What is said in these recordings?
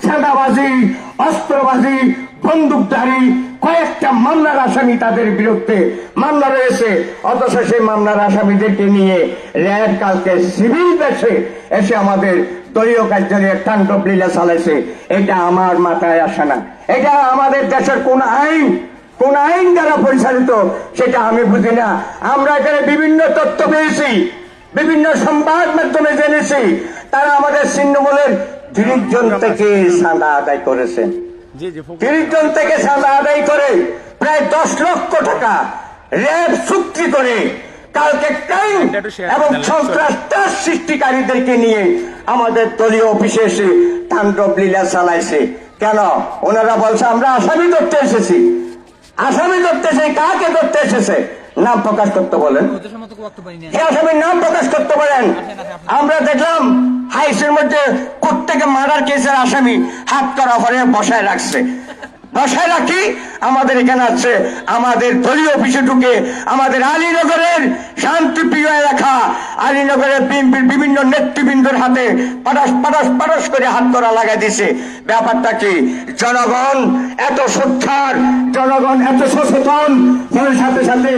চাঁদাবাজি, অস্ত্রবাজি, বন্দুকধারী কয়েকটা মামলার আসামি তাদের বিরুদ্ধে মামলা রয়েছে। অথচ সেই মামলার আসামিদেরকে নিয়ে র্যাব কালকে সিভিল বেশে এসে আমাদের দলীয় কার্যালয়ে তাণ্ডব লীলা চালাইছে। এটা আমার মাথায় আসে না। এটা আমাদের দেশের কোন আইন দ্বারা পরিচালিত সেটা আমি বুঝি না। আমরা এখানে বিভিন্ন তথ্য পেয়েছি, বিভিন্ন সংবাদ মাধ্যমে জেনেছি তারা আমাদের ছিন্নমূলের 30 জন থেকে চাঁদা আদায় করেছেন। 30 জন থেকে চাঁদা আদায় করে প্রায় 10 লক্ষ টাকা র্যাব চুক্তি করে কালকে ক্রাইম এবং সন্ত্রাস সৃষ্টিকারীদেরকে নিয়ে আমাদের দলীয় অফিসে এসে তাণ্ডব লীলা চালাইছে। কেন? ওনারা বলছে আমরা আসামি ধরতে এসেছি। আসামি ধরতে এসে কাকে ধরতে এসেছে? নাম প্রকাশ করতে বলেন, আসামির নাম প্রকাশ করতে বলেন। আমরা দেখলাম হাইসের মধ্যে প্রত্যেকে মার্ডার কেসের আসামি হাত করা করে বসায় রাখছে। বসায় রাখি আমাদের এখানে আছে আমাদের দলীয় অফিসে ঢুকে আমাদের আলীনগরের শান্তিপ্রিয় এলাকা, আলীনগরের বিএনপির বিভিন্ন নেতৃবৃন্দর হাতে পাটাস করে হাত করা লাগাই দিছে। ব্যাপারটা কি? জনগণ এত সোচ্চার, জনগণ এত সচেতন, সাথে সাথে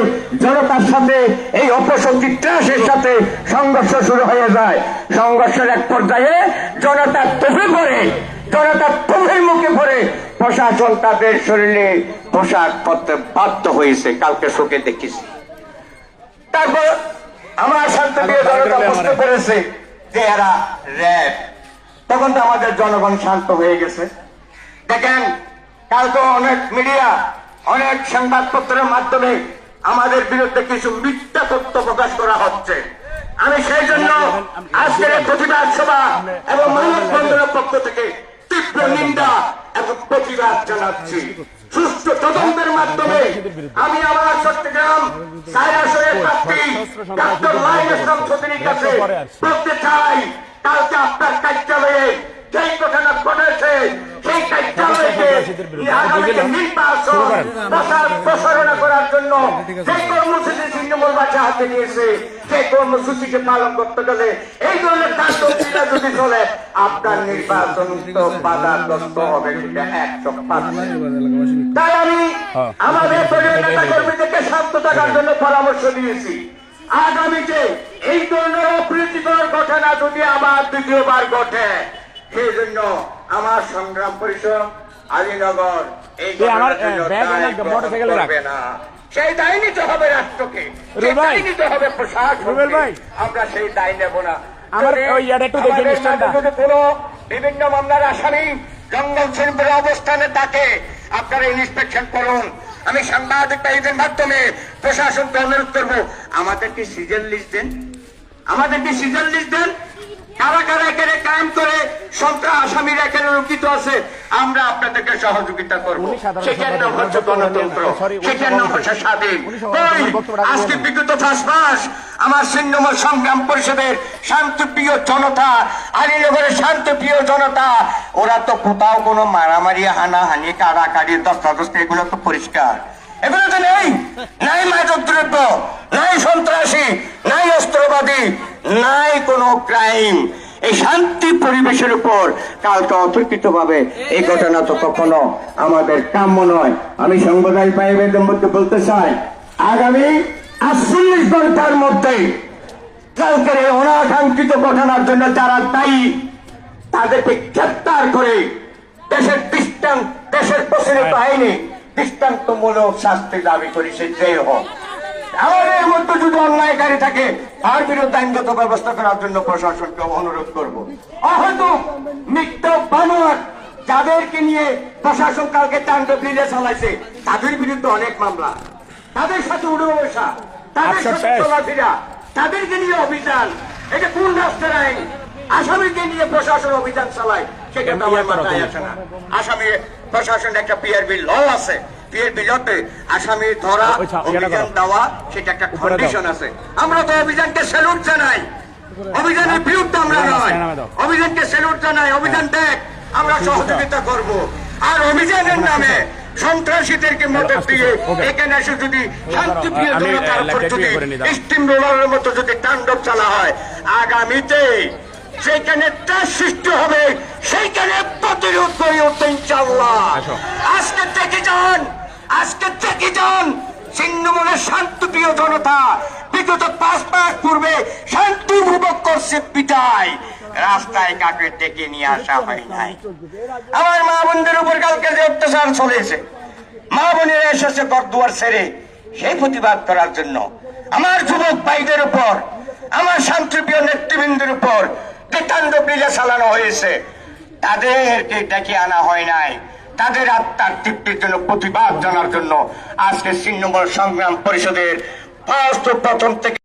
জনতার সাথে এই অপশক্তি ত্রাসের সাথে সংঘর্ষ শুরু হয়ে যায়। সংঘর্ষের এক পর্যায়ে জনতার তোপে পড়ে, জনতার তোপের মুখে পড়ে প্রশাসন তাদের শরীরে পোশাক পরতে বাধ্য হয়েছে। কালকে চোখে দেখেছি। তারপর আমার শান্তিপ্রিয় জনতা বুঝতে পেরেছে যে এরা র্যাব। তখন তো আমাদের জনগণ শান্ত হয়ে গেছে। দেখেন কালকে অনেক মিডিয়া, অনেক সংবাদপত্রের মাধ্যমে আমাদের বিরুদ্ধে কিছু মিথ্যা তথ্য প্রকাশ করা হচ্ছে। আমি সেই জন্য আজকের প্রতিবাদ সভা এবং মানববন্ধনের পক্ষ থেকে তীব্র নিন্দা এবং প্রতিবাদ জানাচ্ছি। সুষ্ঠু তদন্তের মাধ্যমে আমি আমার চট্টগ্রাম সাইরাসের প্রার্থী ডক্টর লাইনুস চৌধুরীর কাছে বলতে চাই, কালকে আপনার কার্যালয়ে যেই ঘটনা ঘটেছে সেই কার্যালয়কে নির্বাচন প্রসারণা করার জন্য যে কর্মসূচি তৃণমূল বাচ্চা হাতে নিয়েছে সেই কর্মসূচিকে পালন করতে গেলে এই ধরনের কার্যক্রম যদি চলে আপনার নির্বাচন তো বাধাগ্রস্ত হবে। সেটা 100%। তাই আমি আমাদের দলীয় নেতা কর্মীদেরকে শান্ত থাকার জন্য পরামর্শ দিয়েছি। আগামীতে এই ধরনের অপ্রীতিকর ঘটনা যদি আবার দ্বিতীয়বার ঘটে, সেই জন্য আমার সংগ্রাম পরিষদ আলীনগর এই করবে না। সেই দায় নিতে হবে রাষ্ট্রকে, দায় নিতে হবে প্রশাসনকে। আমরা সেই দায় নেব না। বিভিন্ন মামলার আসামি জঙ্গল শিল্পের অবস্থানে থাকে আপনারা ইন্সপেকশন করুন। আমি সাংবাদিক ভাইদের মাধ্যমে প্রশাসনকে অনুরোধ করবো আমাদেরকে সিজন লিস্ট দেন, আমাদেরকে সিজন লিস্ট দেন। কারা কারা এখানে কায়েম করে সন্ত্রাস আসামিরা এখানে রক্ষিত আছে, আমরা আপনাদেরকে সহযোগিতা করবো। সেটার নাম হচ্ছে গণতন্ত্র, সেটার নাম হচ্ছে স্বাধীন। আজকে বিগত 5 মাস আমার ছিন্নমূল সংগ্রাম পরিষদের শান্তিপ্রিয় জনতা, আলীনগরের শান্তিপ্রিয় জনতা, ওরা তো কোথাও কোনো মারামারি, হানাহানি, কাড়াকাড়ি, দস্তাদস্তি এগুলো তো পরিষ্কার। এগুলো তো নেই, নাই মাদক দ্রব্য, নাই সন্ত্রাসী, নাই অস্ত্রবাদী, নাই কোনো ক্রাইম। এই শান্তি পরিবেশের উপর কালকে অতর্কিত ভাবে এই ঘটনা তো কখনো আমাদের কাম্য নয়। আমি সাংবাদিক ভাইদের মধ্যে বলতে চাই, আগামী 48 ঘন্টার মধ্যে কালকের এই অনাকাঙ্ক্ষিত ঘটনার জন্য যারা দায়ী তাদেরকে গ্রেপ্তার করে দেশের প্রচলিত আইনে দৃষ্টান্তমূলক শাস্তি দাবি করি। সে যেই হোক, আমাদের মধ্যে যদি অন্যায়কারী থাকে তার বিরুদ্ধে আইনগত ব্যবস্থা করার জন্য প্রশাসনকে অনুরোধ করবো। হয়তো মিথ্যা বানোয়ার যাদেরকে নিয়ে প্রশাসন কালকে তাণ্ডব লীলা চালাইছে তাদের বিরুদ্ধে অনেক মামলা, তাদের সাথে উড়ে বসা, তাদের সাথে চলাফেরা, তাদেরকে নিয়ে অভিযান। এটা কোন রাষ্ট্রের আইন? আসামিকে নিয়ে প্রশাসন অভিযান চালায়, সেটা আমার মাথায় আসে না। আসামি প্রশাসন একটা পিআরবি ল আছে, পিআরবি লতে আসামি ধরা, অভিযান দেওয়া, সেটা একটা কন্ডিশন আছে। আমরা তো অভিযানকে স্যালুট জানাই, অভিযানের বিরুদ্ধে আমরা নয়, অভিযানকে স্যালুট জানাই। অভিযান দেখ, আমরা সহযোগিতা করব। আর অভিযানের নামে সন্ত্রাসীদেরকে মদত দিয়ে এখানে এসে যদি শান্তিপ্রিয় জনতার উপর যদি স্টিম রোলারের মতো যদি তাণ্ডব চালা হয়, আগামীতে সেইখানে ত্রাস সৃষ্টি হবে, সেইখানে প্রতিরোধ করে উঠতে ইনশাআল্লাহ। আজকে থেকে যান ছিন্নমূলের শান্তিপ্রিয় জনতা বিগত 5 মাস পূর্বে শান্তি উপভোগ করছে বিদায় রাস্তায় কাকে ডেকে নিয়ে আসা হয় নাই। আমার মা বোনদের উপর কালকে যে অত্যাচার চলেছে, মা বোনেরা এসেছে ঘরদুয়ার ছেড়ে সেই প্রতিবাদ করার জন্য। আমার যুবক ভাইদের উপর, আমার শান্তিপ্রিয় নেতৃবৃন্দের উপর যে তাণ্ডব লীলা চালানো হয়েছে, তাদেরকে ডেকে আনা হয় নাই। তাদের আত্মার তৃপ্তির জন্য, প্রতিবাদ জানার জন্য আজকে ছিন্নমূল সংগ্রাম পরিষদের প্রথম থেকে